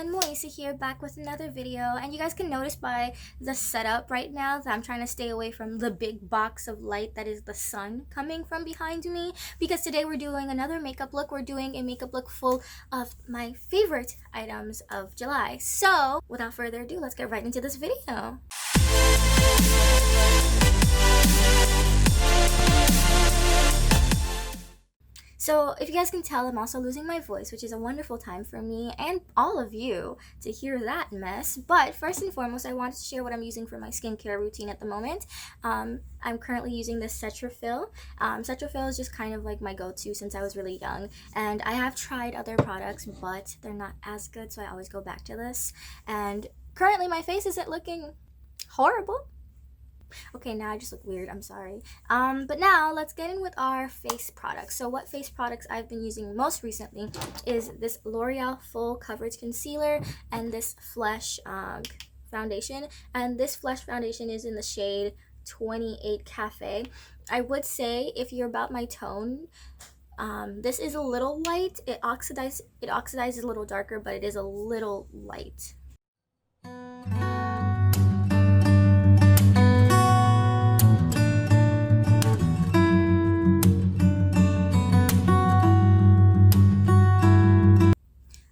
everyone, Moisa here, back with another video. And you guys can notice by the setup right now that I'm trying to stay away from the big box of light that is the sun coming from behind me, because today we're doing another makeup look. We're doing a makeup look full of my favorite items of July. So without further ado, let's get right into this video. So if you guys can tell, I'm also losing my voice, which is a wonderful time for me and all of you to hear that mess. But first and foremost, I wanted to share what I'm using for my skincare routine at the moment. I'm currently using this Cetaphil. Cetaphil is just kind of like my go-to since I was really young. And I have tried other products, but they're not as good, so I always go back to this. And currently my face isn't looking horrible. Okay, now I just look weird, I'm sorry. But now let's get in with our face products. So what face products I've been using most recently is this L'Oreal Full Coverage Concealer and this Flesh foundation. And this Flesh foundation is in the shade 28 Cafe. I would say if you're about my tone, this is a little light. It oxidizes a little darker, but it is a little light.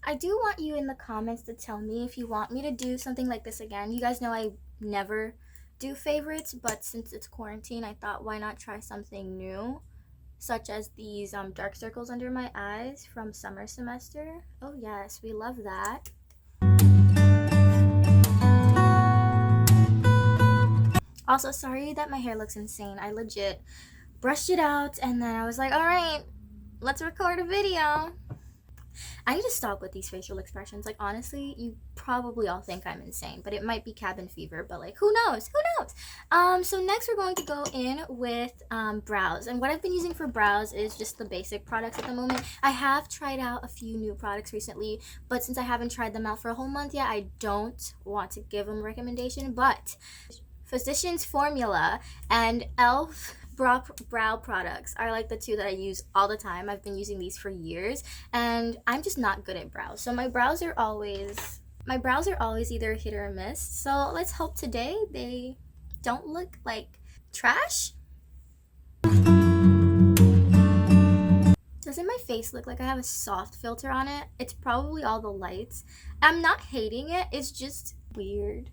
I do want you in the comments to tell me if you want me to do something like this again. You guys know I never do favorites, but since it's quarantine, I thought why not try something new, such as these dark circles under my eyes from summer semester. Oh yes, we love that. Also, sorry that my hair looks insane. I legit brushed it out and then I was like, all right, let's record a video. I need to stop with these facial expressions. Like, honestly, you probably all think I'm insane, but it might be cabin fever, but like, who knows? Who knows? So next we're going to go in with brows. And what I've been using for brows is just the basic products at the moment. I have tried out a few new products recently, but since I haven't tried them out for a whole month yet, I don't want to give them a recommendation. But Physicians Formula and e.l.f. brow products are like the two that I use all the time. I've been using these for years and I'm just not good at brows. So my brows are always either hit or miss. So let's hope today they don't look like trash. Doesn't my face look like I have a soft filter on it? It's probably all the lights. I'm not hating it, it's just weird.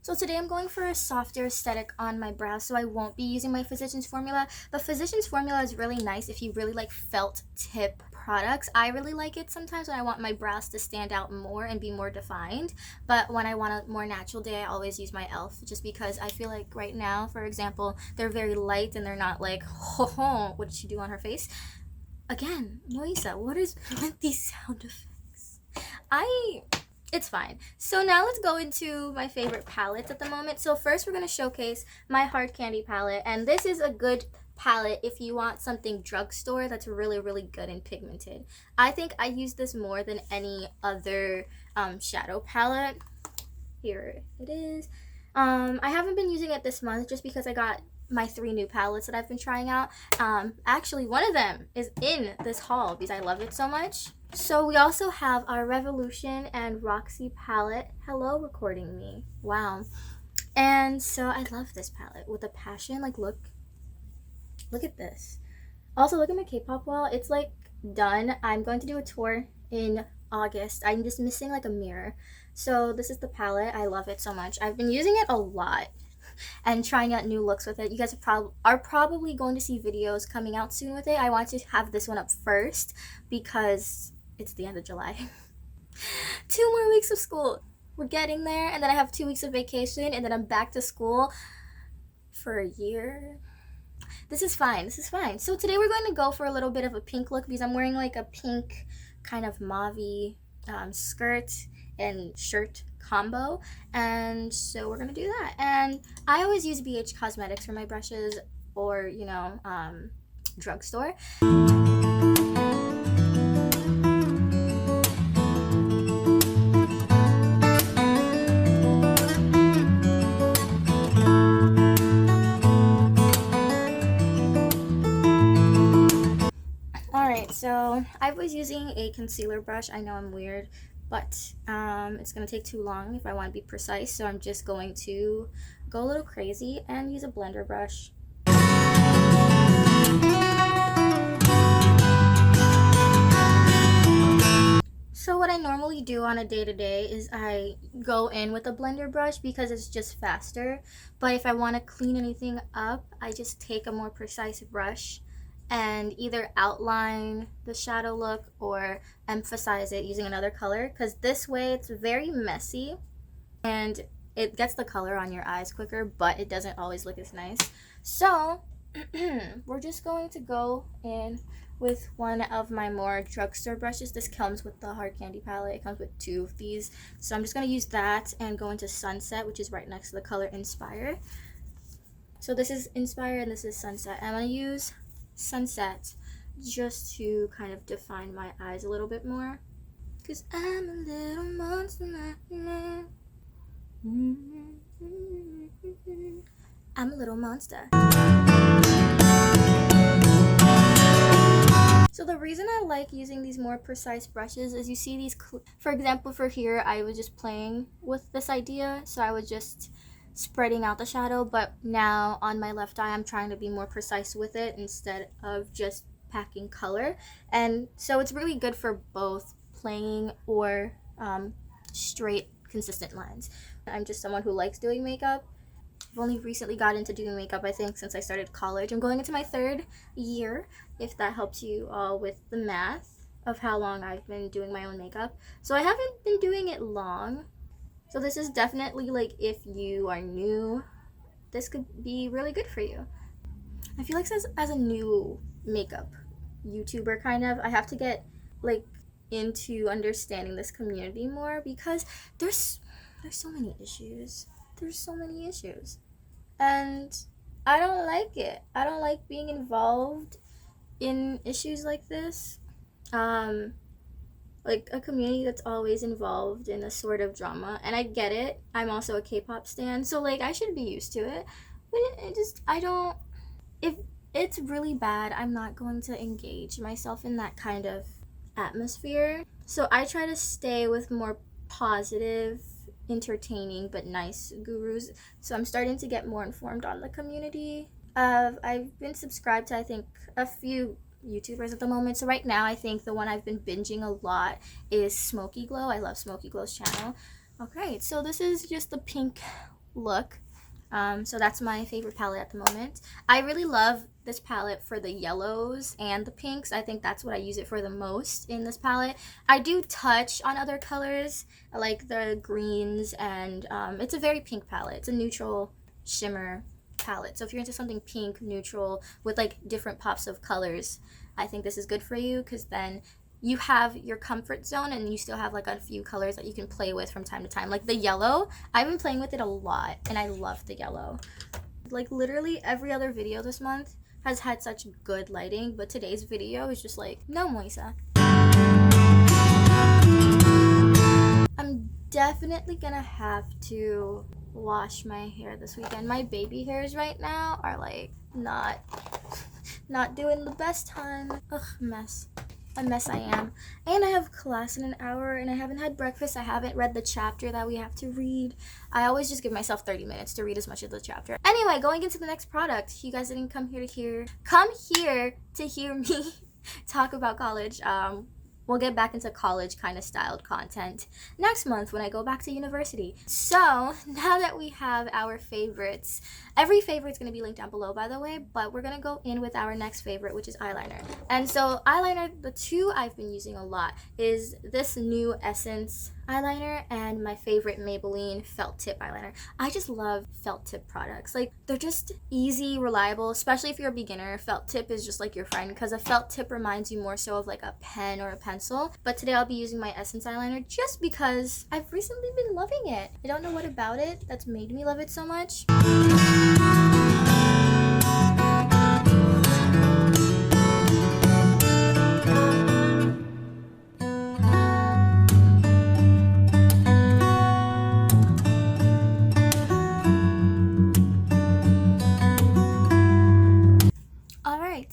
So today I'm going for a softer aesthetic on my brows, so I won't be using my Physicians Formula. But Physicians Formula is really nice if you really like felt tip products. I really like it sometimes when I want my brows to stand out more and be more defined. But when I want a more natural day, I always use my e.l.f. just because I feel like right now, for example, they're very light and they're not like, ho ho, what did she do on her face? Again, Moisa, what is with these sound effects? It's fine. So now let's go into my favorite palettes at the moment. So first we're going to showcase my Hard Candy palette. And this is a good palette if you want something drugstore that's really, really good and pigmented. I think I use this more than any other shadow palette. Here it is. I haven't been using it this month just because I got my 3 new palettes that I've been trying out. Actually, one of them is in this haul because I love it so much. So we also have our Revolution and Roxy palette. Hello, recording me. Wow. And so I love this palette with a passion. Like, look at this. Also, look at my K-pop wall. It's like done. I'm going to do a tour in August. I'm just missing like a mirror. So this is the palette. I love it so much. I've been using it a lot and trying out new looks with it. You guys are probably going to see videos coming out soon with it. I want to have this one up first because it's the end of July. 2 more weeks of school. We're getting there, and then I have 2 weeks of vacation, and then I'm back to school for a year. This is fine. This is fine. So today we're going to go for a little bit of a pink look because I'm wearing like a pink kind of mauve-y skirt and shirt combo, and so we're gonna do that. And I always use BH Cosmetics for my brushes, or you know, drugstore. so I was using a concealer brush. I know I'm weird, but it's gonna take too long if I want to be precise, so I'm just going to go a little crazy and use a blender brush. So what I normally do on a day-to-day is I go in with a blender brush because it's just faster, but if I want to clean anything up, I just take a more precise brush and either outline the shadow look or emphasize it using another color, because this way it's very messy and it gets the color on your eyes quicker, but it doesn't always look as nice. So we're just going to go in with one of my more drugstore brushes. This comes with the hard candy palette. It comes with 2 of these, so I'm just going to use that and go into Sunset, which is right next to the color Inspire. So this is Inspire and this is Sunset. I'm going to use Sunset just to kind of define my eyes a little bit more, because I'm a little monster. I'm a little monster. So the reason I like using these more precise brushes is you see these, for example, for here, I was just playing with this idea, so I was just spreading out the shadow, but now on my left eye, I'm trying to be more precise with it instead of just packing color. And so it's really good for both playing or straight, consistent lines. I'm just someone who likes doing makeup. I've only recently got into doing makeup, I think, since I started college. I'm going into my 3rd year, if that helps you all with the math of how long I've been doing my own makeup. So I haven't been doing it long. So this is definitely, like, if you are new, this could be really good for you. I feel like as a new makeup YouTuber, kind of, I have to get, like, into understanding this community more, because there's so many issues. There's so many issues, and I don't like it. I don't like being involved in issues like this, like a community that's always involved in a sort of drama. And I get it, I'm also a K-pop stan, so like I should be used to it, but I don't, if it's really bad, I'm not going to engage myself in that kind of atmosphere. So I try to stay with more positive, entertaining but nice gurus. So I'm starting to get more informed on the community. I've been subscribed to, I think, a few YouTubers at the moment. So right now I think the one I've been binging a lot is Smoky Glow. I love Smoky Glow's channel. Okay, so this is just the pink look. So that's my favorite palette at the moment. I really love this palette for the yellows and the pinks. I think that's what I use it for the most in this palette. I do touch on other colors like the greens, and it's a very pink palette. It's a neutral shimmer palette. So if you're into something pink, neutral, with like different pops of colors, I think this is good for you, because then you have your comfort zone and you still have like a few colors that you can play with from time to time. Like the yellow, I've been playing with it a lot and I love the yellow. Like literally every other video this month has had such good lighting, but today's video is just like, no Moisa. I'm definitely gonna have to wash my hair this weekend. My baby hairs right now are like not doing the best time. Ugh, mess. A mess I am. And I have class in an hour and I haven't had breakfast. I haven't read the chapter that we have to read. I always just give myself 30 minutes to read as much of the chapter. Anyway, going into the next product. You guys didn't come here to hear me talk about college. We'll get back into college kind of styled content next month when I go back to university. So now that we have our favorites, every favorite's going to be linked down below, by the way, but we're going to go in with our next favorite, which is eyeliner. And so eyeliner, the two I've been using a lot is this new Essence eyeliner and my favorite Maybelline felt tip eyeliner. I just love felt tip products. Like, they're just easy, reliable, especially if you're a beginner. Felt tip is just like your friend, because a felt tip reminds you more so of like a pen or a pencil. But today I'll be using my Essence eyeliner just because I've recently been loving it. I don't know what about it that's made me love it so much.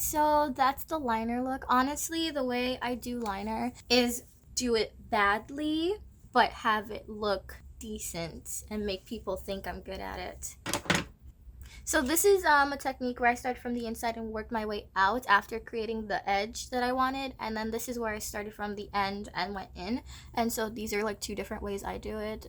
so that's the liner look. Honestly, the way I do liner is do it badly, but have it look decent and make people think I'm good at it. So this is a technique where I started from the inside and worked my way out after creating the edge that I wanted, and then this is where I started from the end and went in. And so these are like two different ways I do it.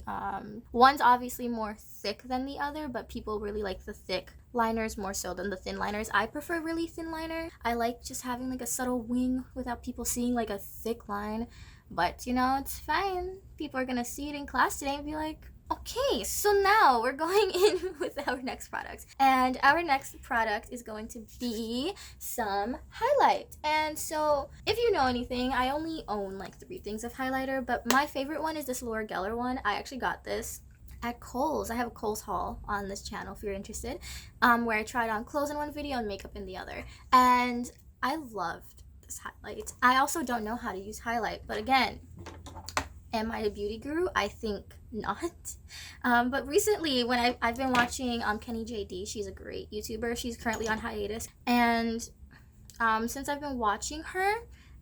One's obviously more thick than the other, but people really like the thick liners more so than the thin liners. I prefer really thin liner. I like just having like a subtle wing without people seeing like a thick line, but you know, it's fine. People are gonna see it in class today and be like, okay, so now we're going in with our next product. And our next product is going to be some highlight. And so if you know anything, I only own like 3 things of highlighter, but my favorite one is this Laura Geller one. I actually got this at Kohl's. I have a Kohl's haul on this channel if you're interested, where I tried on clothes in one video and makeup in the other. And I loved this highlight. I also don't know how to use highlight, but again, am I a beauty guru? I think not. But recently, when I've been watching Kenny JD, she's a great YouTuber. She's currently on hiatus. And since I've been watching her,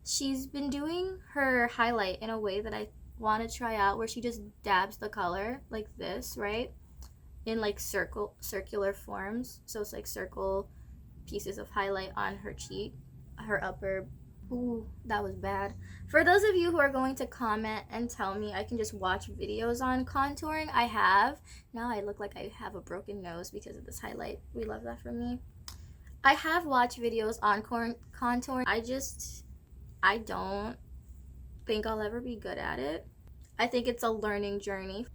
she's been doing her highlight in a way that I want to try out, where she just dabs the color like this, right? In like circular forms. So it's like circle pieces of highlight on her cheek, her upper. Ooh, that was bad. For those of you who are going to comment and tell me I can just watch videos on contouring, I have. Now I look like I have a broken nose because of this highlight. We love that for me. I have watched videos on contouring. I don't think I'll ever be good at it. I think it's a learning journey.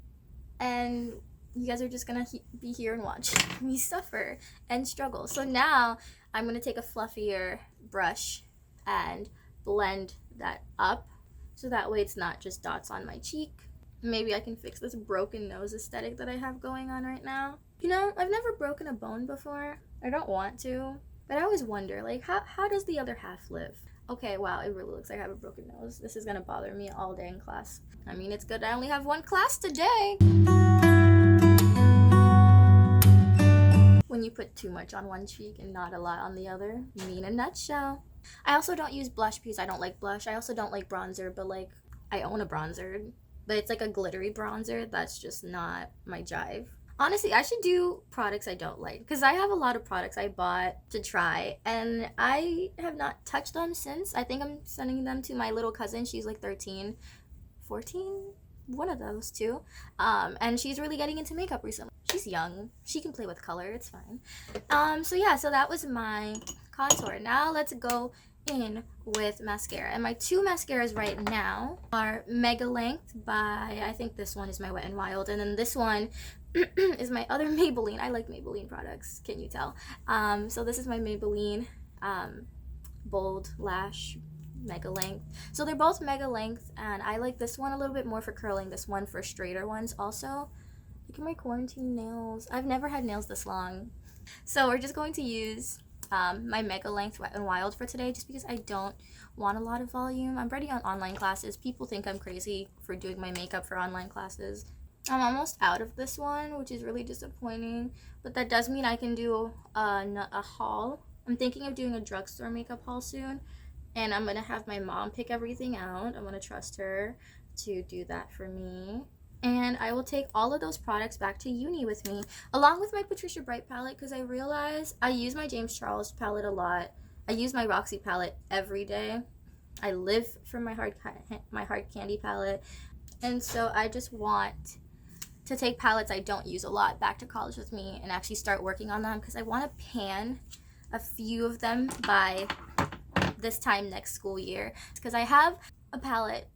And you guys are just gonna be here and watch me suffer and struggle. So now I'm gonna take a fluffier brush and blend that up so that way it's not just dots on my cheek. Maybe I can fix this broken nose aesthetic that I have going on right now. You know, I've never broken a bone before. I don't want to, but I always wonder, like, how does the other half live? Okay, wow, it really looks like I have a broken nose. This is gonna bother me all day in class. I mean, it's good I only have 1 class today. When you put too much on one cheek and not a lot on the other, me in a nutshell. I also don't use blush because I don't like blush. I also don't like bronzer, but like, I own a bronzer, but it's like a glittery bronzer. That's just not my jive. Honestly, I should do products I don't like, because I have a lot of products I bought to try and I have not touched them since. I think I'm sending them to my little cousin. She's like 13, 14, one of those two, and she's really getting into makeup recently. She's young, she can play with color, it's fine. So yeah, so that was my contour. Now let's go in with mascara, and my 2 mascaras right now are Mega Length by, I think this one is my Wet n Wild, and then this one is my other Maybelline. I like Maybelline products, can you tell? So this is my Maybelline Bold Lash Mega Length. So they're both Mega Length, and I like this one a little bit more for curling, this one for straighter ones also. Look at my quarantine nails. I've never had nails this long. So we're just going to use my Mega Length Wet n Wild for today, just because I don't want a lot of volume. I'm already on online classes. People think I'm crazy for doing my makeup for online classes. I'm almost out of this one, which is really disappointing, but that does mean I can do a haul. I'm thinking of doing a drugstore makeup haul soon, and I'm gonna have my mom pick everything out. I'm gonna trust her to do that for me. And I will take all of those products back to uni with me, along with my Patricia Bright palette, because I realize I use my James Charles palette a lot. I use my Roxy palette every day. I live for my hard candy palette. And so I just want to take palettes I don't use a lot back to college with me and actually start working on them, because I want to pan a few of them by this time next school year, because I have a palette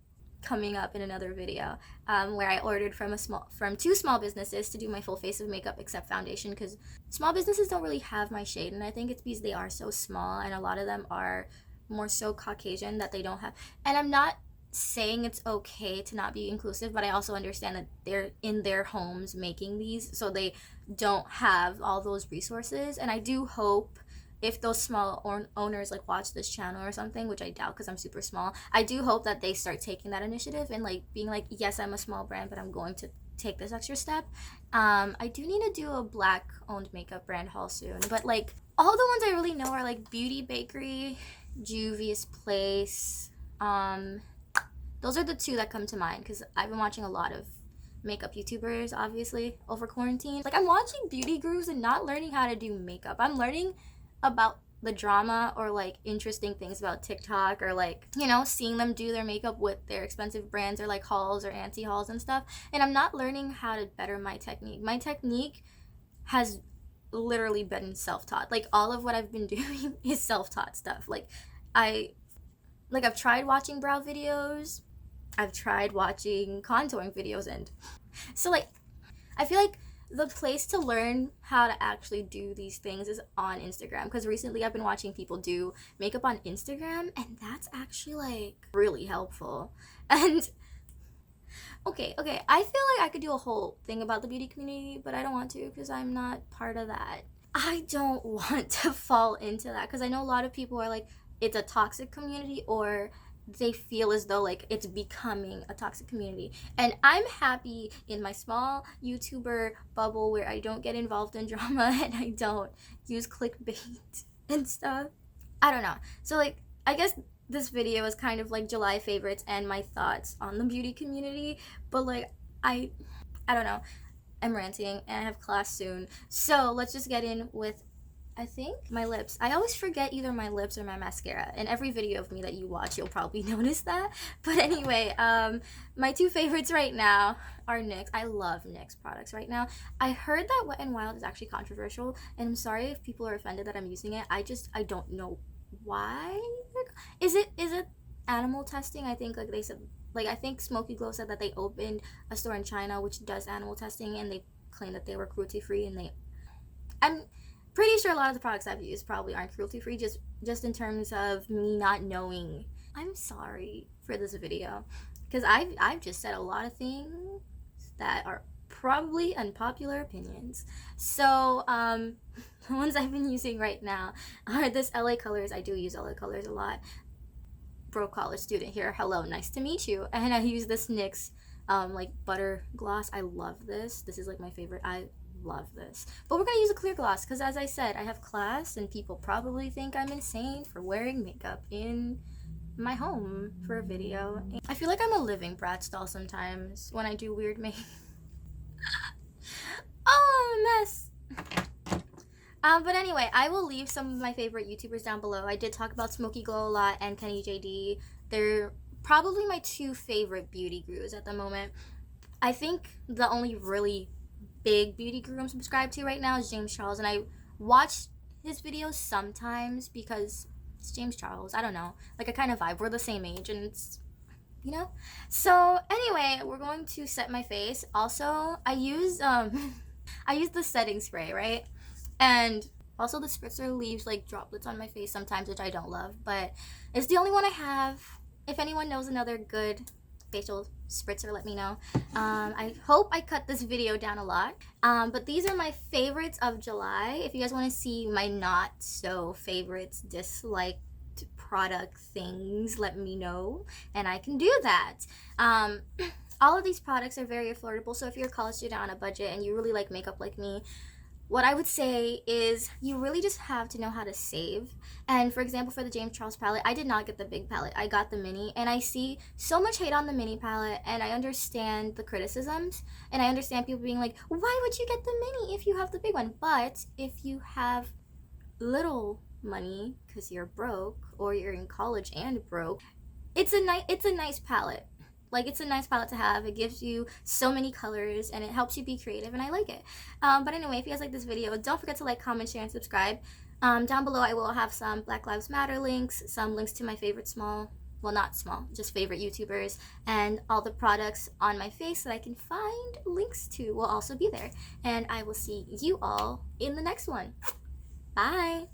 coming up in another video where I ordered from 2 small businesses to do my full face of makeup except foundation, because small businesses don't really have my shade, and I think it's because they are so small and a lot of them are more so Caucasian that they don't have. And I'm not saying it's okay to not be inclusive, but I also understand that they're in their homes making these, so they don't have all those resources. And I do hope, if those small owners like watch this channel or something, which I doubt because I'm super small, I do hope that they start taking that initiative and like being like, yes, I'm a small brand, but I'm going to take this extra step. I do need to do a black owned makeup brand haul soon, but like all the ones I really know are like Beauty Bakery, Juvia's Place. Those are the two that come to mind because I've been watching a lot of makeup YouTubers, obviously, over quarantine. Like, I'm watching beauty gurus and not learning how to do makeup. I'm learning about the drama or like interesting things about TikTok, or like, you know, seeing them do their makeup with their expensive brands or like hauls or anti-hauls and stuff. And I'm not learning how to better my technique. My technique has literally been self-taught. Like, all of what I've been doing is self-taught stuff. I've tried watching brow videos, I've tried watching contouring videos, and so like I feel like the place to learn how to actually do these things is on Instagram, because recently I've been watching people do makeup on Instagram, and that's actually like really helpful. And okay, I feel like I could do a whole thing about the beauty community, but I don't want to because I'm not part of that. I don't want to fall into that because I know a lot of people are like, it's a toxic community, or they feel as though like it's becoming a toxic community. And I'm happy in my small YouTuber bubble where I don't get involved in drama and I don't use clickbait and stuff. I don't know. So like, I guess this video is kind of like July favorites and my thoughts on the beauty community, but like I don't know. I'm ranting and I have class soon. So let's just get in with, I think, my lips. I always forget either my lips or my mascara. In every video of me that you watch, you'll probably notice that. But anyway, my two favorites right now are NYX. I love NYX products right now. I heard that Wet n Wild is actually controversial, and I'm sorry if people are offended that I'm using it. I don't know why. Is it animal testing? I think like they said, like I think Smoky Glow said that they opened a store in China which does animal testing, and they claim that they were cruelty free, and I'm pretty sure a lot of the products I've used probably aren't cruelty free, just in terms of me not knowing. I'm sorry for this video because I've just said a lot of things that are probably unpopular opinions. So the ones I've been using right now are this LA Colors. I do use LA Colors a lot. Broke college student here. Hello, nice to meet you. And I use this NYX like butter gloss. I love this. This is like my favorite. I love this. But we're gonna use a clear gloss because, as I said, I have class and people probably think I'm insane for wearing makeup in my home for a video. I feel like I'm a living Bratz doll sometimes when I do weird makeup. Oh, I'm a mess. But anyway, I will leave some of my favorite YouTubers down below. I did talk about Smoky Glow a lot and Kenny JD. They're probably my two favorite beauty gurus at the moment. I think the only really big beauty guru I'm subscribed to right now is James Charles, and I watch his videos sometimes because it's James Charles. I don't know. Like, I kind of vibe. We're the same age, and it's, you know? So, anyway, we're going to set my face. Also, I use the setting spray, right? And also the spritzer leaves like droplets on my face sometimes, which I don't love, but it's the only one I have. If anyone knows another good facial spritzer, let me know. I hope I cut this video down a lot, but these are my favorites of July. If you guys want to see my not so favorites, disliked product things, let me know and I can do that. All of these products are very affordable, so if you're a college student on a budget and you really like makeup like me, what I would say is you really just have to know how to save. And for example, for the James Charles palette, I did not get the big palette. I got the mini, and I see so much hate on the mini palette, and I understand the criticisms, and I understand people being like, why would you get the mini if you have the big one? But if you have little money because you're broke, or you're in college and broke, it's a nice palette. Like, it's a nice palette to have. It gives you so many colors and it helps you be creative, and I like it. But anyway, if you guys like this video, don't forget to like, comment, share, and subscribe. Down below I will have some Black Lives Matter links, some links to my favorite just favorite YouTubers, and all the products on my face that I can find links to will also be there. And I will see you all in the next one. Bye!